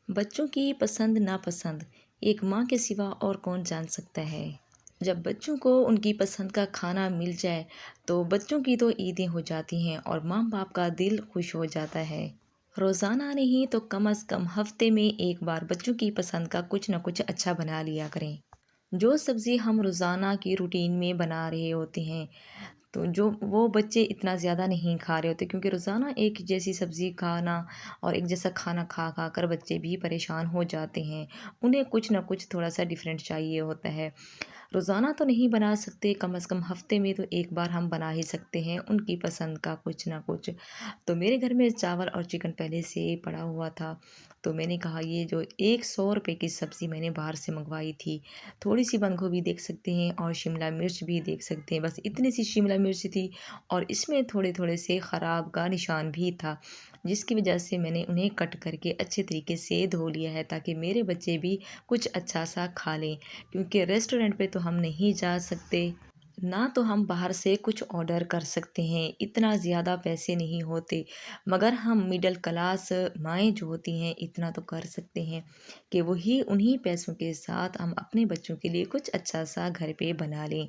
बच्चों की पसंद नापसंद एक माँ के सिवा और कौन जान सकता है। जब बच्चों को उनकी पसंद का खाना मिल जाए तो बच्चों की तो ईदें हो जाती हैं और माँ बाप का दिल खुश हो जाता है। रोज़ाना नहीं तो कम से कम हफ्ते में एक बार बच्चों की पसंद का कुछ ना कुछ अच्छा बना लिया करें। जो सब्ज़ी हम रोज़ाना की रूटीन में बना रहे होते हैं तो जो वो बच्चे इतना ज़्यादा नहीं खा रहे होते, क्योंकि रोज़ाना एक जैसी सब्ज़ी खाना और एक जैसा खाना खा खा कर बच्चे भी परेशान हो जाते हैं। उन्हें कुछ ना कुछ थोड़ा सा डिफरेंट चाहिए होता है। रोज़ाना तो नहीं बना सकते, कम से कम हफ्ते में तो एक बार हम बना ही सकते हैं उनकी पसंद का कुछ ना कुछ। तो मेरे घर में चावल और चिकन पहले से ही पड़ा हुआ था, तो मैंने कहा ये जो 100 रुपये की सब्ज़ी मैंने बाहर से मंगवाई थी, थोड़ी सी बंद गोभी देख सकते हैं और शिमला मिर्च भी देख सकते हैं, बस इतनी सी शिमला मिर्च थी और इसमें थोड़े थोड़े से ख़राब का निशान भी था, जिसकी वजह से मैंने उन्हें कट करके अच्छे तरीके से धो लिया है ताकि मेरे बच्चे भी कुछ अच्छा सा खा लें। क्योंकि रेस्टोरेंट पे तो हम नहीं जा सकते, ना तो हम बाहर से कुछ ऑर्डर कर सकते हैं, इतना ज़्यादा पैसे नहीं होते। मगर हम मिडल क्लास माएँ जो होती हैं इतना तो कर सकते हैं कि वही उन्हीं पैसों के साथ हम अपने बच्चों के लिए कुछ अच्छा सा घर पे बना लें।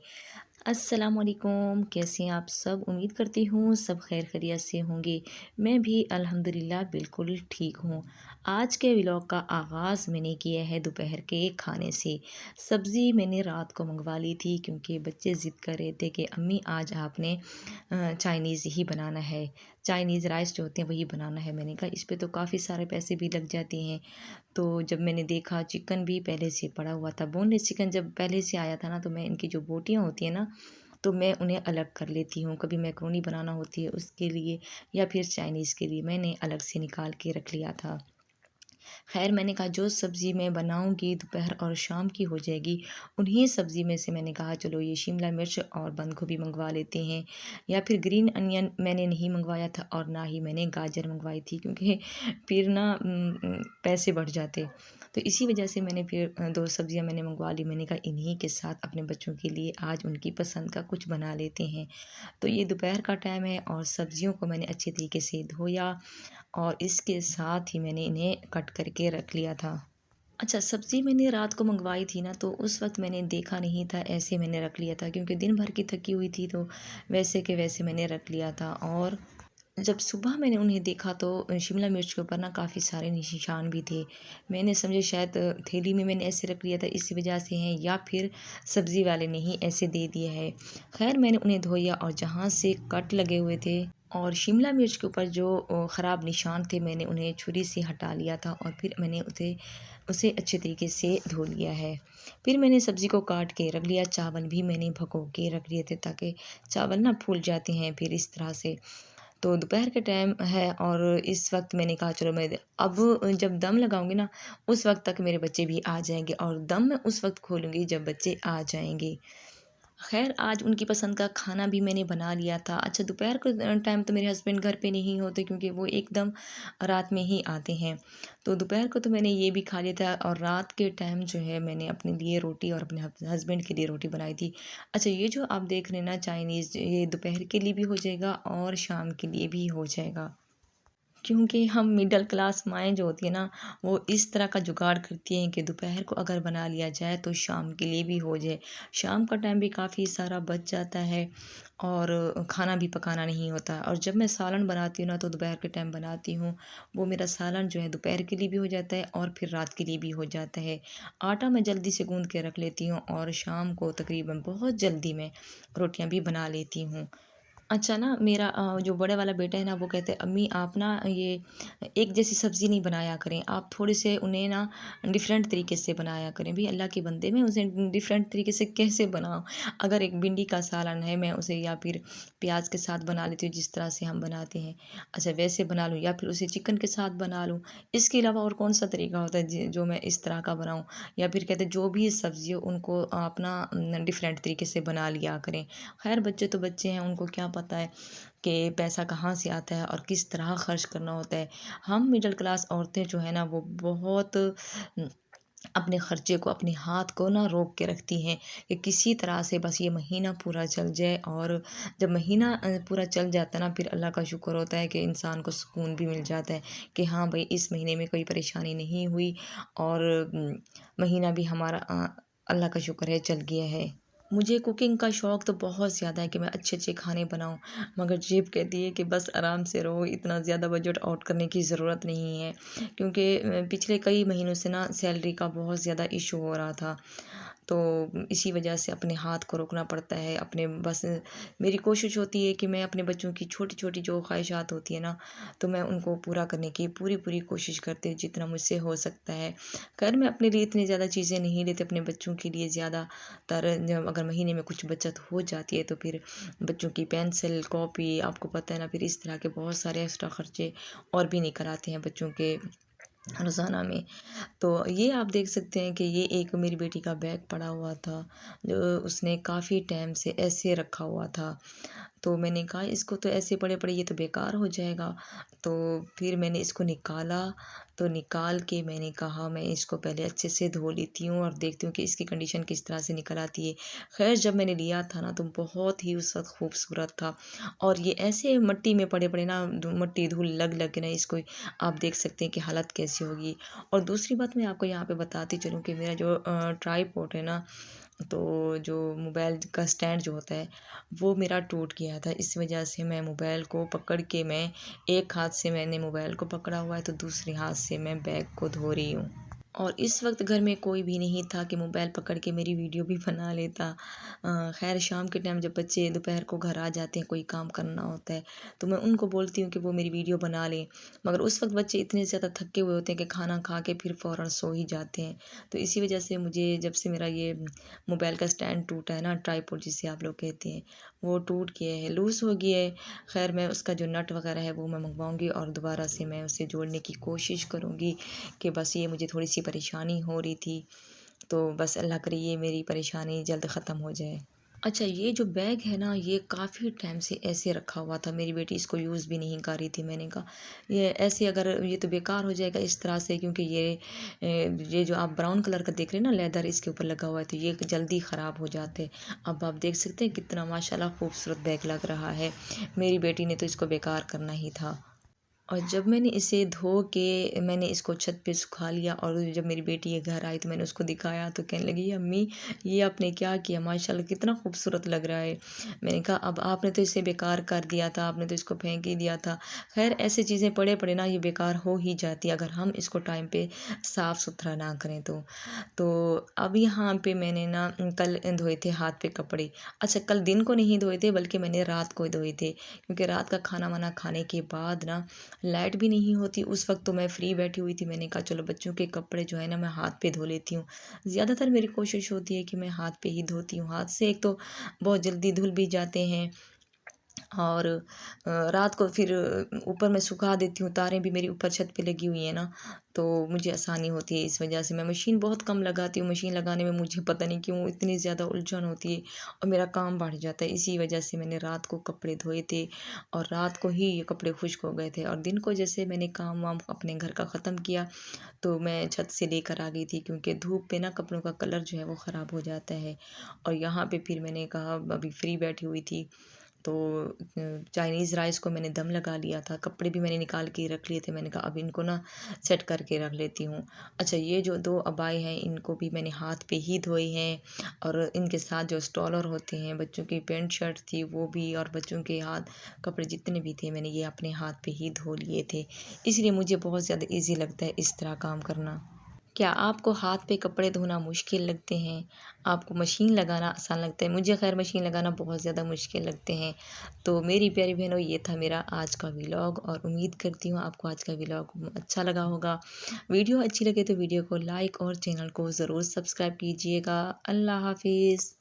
अस्सलाम वालेकुम, कैसे हैं आप सब? उम्मीद करती हूँ सब खैर खैरियत से होंगे। मैं भी अल्हम्दुलिल्लाह बिल्कुल ठीक हूँ। आज के व्लॉग का आगाज़ मैंने किया है दोपहर के खाने से। सब्ज़ी मैंने रात को मंगवा ली थी क्योंकि बच्चे ज़िद कर रहे थे कि अम्मी आज आपने चाइनीज़ ही बनाना है। चाइनीज़ राइस जो होते हैं वही बनाना है। मैंने कहा इस पे तो काफ़ी सारे पैसे भी लग जाते हैं। तो जब मैंने देखा चिकन भी पहले से पड़ा हुआ था, बोनलेस चिकन जब पहले से आया था ना, तो मैं इनकी जो बोटियाँ होती हैं ना, तो मैं उन्हें अलग कर लेती हूँ। कभी मैकरोनी बनाना होती है उसके लिए या फिर चाइनीज़ के लिए मैंने अलग से निकाल के रख लिया था। ख़ैर मैंने कहा जो सब्ज़ी मैं बनाऊँगी दोपहर और शाम की हो जाएगी, उन्हीं सब्ज़ी में से मैंने कहा चलो ये शिमला मिर्च और बंद गोभी मंगवा लेते हैं, या फिर ग्रीन अनियन मैंने नहीं मंगवाया था और ना ही मैंने गाजर मंगवाई थी, क्योंकि फिर ना पैसे बढ़ जाते। तो इसी वजह से मैंने फिर 2 सब्ज़ियाँ मैंने मंगवा ली। मैंने कहा इन्हीं के साथ अपने बच्चों के लिए आज उनकी पसंद का कुछ बना लेते हैं। तो ये दोपहर का टाइम है और सब्ज़ियों को मैंने अच्छे तरीके से धोया और इसके साथ ही मैंने इन्हें कट करके रख लिया था। अच्छा, सब्ज़ी मैंने रात को मंगवाई थी ना, तो उस वक़्त मैंने देखा नहीं था, ऐसे मैंने रख लिया था क्योंकि दिन भर की थकी हुई थी, तो वैसे के वैसे मैंने रख लिया था। और जब सुबह मैंने उन्हें देखा तो शिमला मिर्च के ऊपर ना काफ़ी सारे निशान भी थे। मैंने समझे शायद थैली में मैंने ऐसे रख लिया था इसी वजह से हैं, या फिर सब्ज़ी वाले ने ही ऐसे दे दिया है। ख़ैर मैंने उन्हें धोया और जहाँ से कट लगे हुए थे और शिमला मिर्च के ऊपर जो ख़राब निशान थे, मैंने उन्हें छुरी से हटा लिया था और फिर मैंने उसे उसे अच्छे तरीके से धो लिया है। फिर मैंने सब्ज़ी को काट के रख लिया, चावल भी मैंने भगो के रख लिए थे ताकि चावल ना फूल जाते हैं फिर इस तरह से। तो दोपहर का टाइम है और इस वक़्त मैंने कहा चलो मैं अब जब दम लगाऊँगी ना, उस वक़्त तक मेरे बच्चे भी आ जाएँगे और दम मैं उस वक़्त खोलूँगी जब बच्चे आ जाएँगे। ख़ैर आज उनकी पसंद का खाना भी मैंने बना लिया था। अच्छा, दोपहर के टाइम तो मेरे हस्बैंड घर पे नहीं होते क्योंकि वो एकदम रात में ही आते हैं। तो दोपहर को तो मैंने ये भी खा लिया था और रात के टाइम जो है मैंने अपने लिए रोटी और अपने हस्बैंड के लिए रोटी बनाई थी। अच्छा, ये जो आप देख रहे हैं ना चाइनीज़, ये दोपहर के लिए भी हो जाएगा और शाम के लिए भी हो जाएगा। क्योंकि हम मिडल क्लास माएँ जो होती हैं ना, वो इस तरह का जुगाड़ करती हैं कि दोपहर को अगर बना लिया जाए तो शाम के लिए भी हो जाए। शाम का टाइम भी काफ़ी सारा बच जाता है और खाना भी पकाना नहीं होता। और जब मैं सालन बनाती हूँ ना, तो दोपहर के टाइम बनाती हूँ, वो मेरा सालन जो है दोपहर के लिए भी हो जाता है और फिर रात के लिए भी हो जाता है। आटा मैं जल्दी से गूँध के रख लेती हूँ और शाम को तकरीबन बहुत जल्दी मैं रोटियाँ भी बना लेती हूँ। अच्छा ना, मेरा जो बड़े वाला बेटा है ना, वो कहते हैं अम्मी आप ना ये एक जैसी सब्ज़ी नहीं बनाया करें, आप थोड़े से उन्हें ना डिफरेंट तरीके से बनाया करें। भाई अल्लाह के बंदे, मैं उसे डिफरेंट तरीके से कैसे बनाऊँ? अगर एक भिंडी का सालन है, मैं उसे या फिर प्याज के साथ बना लेती हूँ जिस तरह से हम बनाते हैं, अच्छा वैसे बना लूँ या फिर उसे चिकन के साथ बना लूँ। इसके अलावा और कौन सा तरीका होता है जो मैं इस तरह का बनाऊँ? या फिर कहते हैं जो भी सब्ज़ी हो उनको आप ना डिफरेंट तरीके से बना लिया करें। खैर बच्चे तो बच्चे हैं, उनको क्या पता है कि पैसा कहाँ से आता है और किस तरह खर्च करना होता है। हम मिडिल क्लास औरतें जो है ना, वो बहुत अपने खर्चे को, अपने हाथ को ना रोक के रखती हैं कि किसी तरह से बस ये महीना पूरा चल जाए। और जब महीना पूरा चल जाता है ना, फिर अल्लाह का शुक्र होता है कि इंसान को सुकून भी मिल जाता है कि हाँ भाई, इस महीने में कोई परेशानी नहीं हुई और महीना भी हमारा अल्लाह का शुक्र है चल गया है। मुझे कुकिंग का शौक़ तो बहुत ज़्यादा है कि मैं अच्छे-अच्छे खाने बनाऊँ, मगर जेब कहती है कि बस आराम से रहो, इतना ज़्यादा बजट आउट करने की ज़रूरत नहीं है। क्योंकि पिछले कई महीनों से ना सैलरी का बहुत ज़्यादा इशू हो रहा था, तो इसी वजह से अपने हाथ को रोकना पड़ता है। अपने बस मेरी कोशिश होती है कि मैं अपने बच्चों की छोटी-छोटी जो ख़्वाहिशात होती है ना, तो मैं उनको पूरा करने की पूरी-पूरी कोशिश करती हूँ जितना मुझसे हो सकता है। खैर मैं अपने लिए इतनी ज़्यादा चीज़ें नहीं लेती, अपने बच्चों के लिए ज़्यादातर जब अगर महीने में कुछ बचत हो जाती है तो फिर बच्चों की पेंसिल, कॉपी, आपको पता है ना, फिर इस तरह के बहुत सारे एक्स्ट्रा खर्चे और भी निकल आते हैं बच्चों के रोज़ाना में। तो ये आप देख सकते हैं कि ये एक मेरी बेटी का बैग पड़ा हुआ था, जो उसने काफ़ी टाइम से ऐसे रखा हुआ था। तो मैंने कहा इसको तो ऐसे पड़े-पड़े ये तो बेकार हो जाएगा। तो फिर मैंने इसको निकाला, तो निकाल के मैंने कहा मैं इसको पहले अच्छे से धो लेती हूँ और देखती हूँ कि इसकी कंडीशन किस तरह से निकल आती है। ख़ैर जब मैंने लिया था ना, तो बहुत ही उस वक़्त खूबसूरत था और ये ऐसे मिट्टी में पड़े-पड़े ना, मिट्टी धूल लग-लग के ना इसको आप देख सकते हैं कि हालत कैसी होगी। और दूसरी बात मैं आपको यहाँ पे बताती चलूँ कि मेरा जो ट्राइपॉड है ना, तो जो मोबाइल का स्टैंड जो होता है, वो मेरा टूट गया था। इस वजह से मैं मोबाइल को पकड़ के मैं एक हाथ से मैंने मोबाइल को पकड़ा हुआ है, तो दूसरे हाथ से मैं बैग को धो रही हूँ। और इस वक़्त घर में कोई भी नहीं था कि मोबाइल पकड़ के मेरी वीडियो भी बना लेता। ख़ैर शाम के टाइम जब बच्चे दोपहर को घर आ जाते हैं, कोई काम करना होता है, तो मैं उनको बोलती हूँ कि वो मेरी वीडियो बना लें। मगर उस वक़्त बच्चे इतने ज़्यादा थके हुए होते हैं कि खाना खा के फिर फ़ौरन सो ही जाते हैं। तो इसी वजह से मुझे जब से मेरा ये मोबाइल का स्टैंड टूटा है ना, ट्राइपॉड जिसे आप लोग कहते हैं, वो टूट गया है, लूज़ हो गया है। ख़ैर मैं उसका जो नट वग़ैरह है वो मैं मँगवाऊँगी और दोबारा से मैं उसे जोड़ने की कोशिश करूँगी कि बस ये मुझे थोड़ी-सी परेशानी हो रही थी, तो बस अल्लाह करे ये मेरी परेशानी जल्द ख़त्म हो जाए। अच्छा, ये जो बैग है ना, ये काफ़ी टाइम से ऐसे रखा हुआ था, मेरी बेटी इसको यूज़ भी नहीं कर रही थी। मैंने कहा ये ऐसे अगर ये तो बेकार हो जाएगा इस तरह से, क्योंकि ये जो आप ब्राउन कलर का देख रहे हैं ना, लेदर इसके ऊपर लगा हुआ है, तो ये जल्दी ख़राब हो जाते हैं। अब आप देख सकते हैं कितना माशाल्लाह खूबसूरत बैग लग रहा है। मेरी बेटी ने तो इसको बेकार करना ही था। और जब मैंने इसे धो के मैंने इसको छत पे सुखा लिया और जब मेरी बेटी ये घर आई तो मैंने उसको दिखाया, तो कहने लगी अम्मी ये आपने क्या किया, माशाल्लाह कितना खूबसूरत लग रहा है। मैंने कहा अब आपने तो इसे बेकार कर दिया था, आपने तो इसको फेंक ही दिया था। खैर ऐसी चीज़ें पड़े पड़े ना ये बेकार हो ही जाती है अगर हम इसको टाइम पे साफ़ सुथरा ना करें तो। तो अब यहाँ पे मैंने ना कल धोए थे हाथ पे कपड़े। अच्छा, कल दिन को नहीं धोए थे बल्कि मैंने रात को धोए थे, क्योंकि रात का खाना वाना खाने के बाद ना लाइट भी नहीं होती उस वक्त, तो मैं फ्री बैठी हुई थी। मैंने कहा चलो बच्चों के कपड़े जो है ना मैं हाथ पे धो लेती हूँ। ज़्यादातर मेरी कोशिश होती है कि मैं हाथ पे ही धोती हूँ। हाथ से एक तो बहुत जल्दी धुल भी जाते हैं और रात को फिर ऊपर मैं सुखा देती हूँ। तारें भी मेरी ऊपर छत पे लगी हुई हैं ना, तो मुझे आसानी होती है। इस वजह से मैं मशीन बहुत कम लगाती हूँ। मशीन लगाने में मुझे पता नहीं क्यों इतनी ज़्यादा उलझन होती है और मेरा काम बढ़ जाता है। इसी वजह से मैंने रात को कपड़े धोए थे और रात को ही ये कपड़े खुश्क हो गए थे और दिन को जैसे मैंने काम वाम अपने घर का ख़त्म किया तो मैं छत से लेकर आ गई थी, क्योंकि धूप पे ना कपड़ों का कलर जो है वो ख़राब हो जाता है। और यहाँ पे फिर मैंने कहा अभी फ्री बैठी हुई थी, तो चाइनीज़ राइस को मैंने दम लगा लिया था। कपड़े भी मैंने निकाल के रख लिए थे। मैंने कहा अब इनको ना सेट करके रख लेती हूँ। अच्छा, ये जो 2 अबाए हैं इनको भी मैंने हाथ पे ही धोए हैं और इनके साथ जो स्टॉलर होते हैं, बच्चों की पैंट शर्ट थी वो भी और बच्चों के हाथ कपड़े जितने भी थे मैंने ये अपने हाथ पे ही धो लिए थे। इसलिए मुझे बहुत ज़्यादा ईज़ी लगता है इस तरह काम करना। क्या आपको हाथ पे कपड़े धोना मुश्किल लगते हैं? आपको मशीन लगाना आसान लगता है? मुझे ख़ैर मशीन लगाना बहुत ज़्यादा मुश्किल लगते हैं। तो मेरी प्यारी बहनों, ये था मेरा आज का व्लॉग और उम्मीद करती हूँ आपको आज का व्लॉग अच्छा लगा होगा। वीडियो अच्छी लगे तो वीडियो को लाइक और चैनल को ज़रूर सब्सक्राइब कीजिएगा। अल्लाह हाफ़िज़।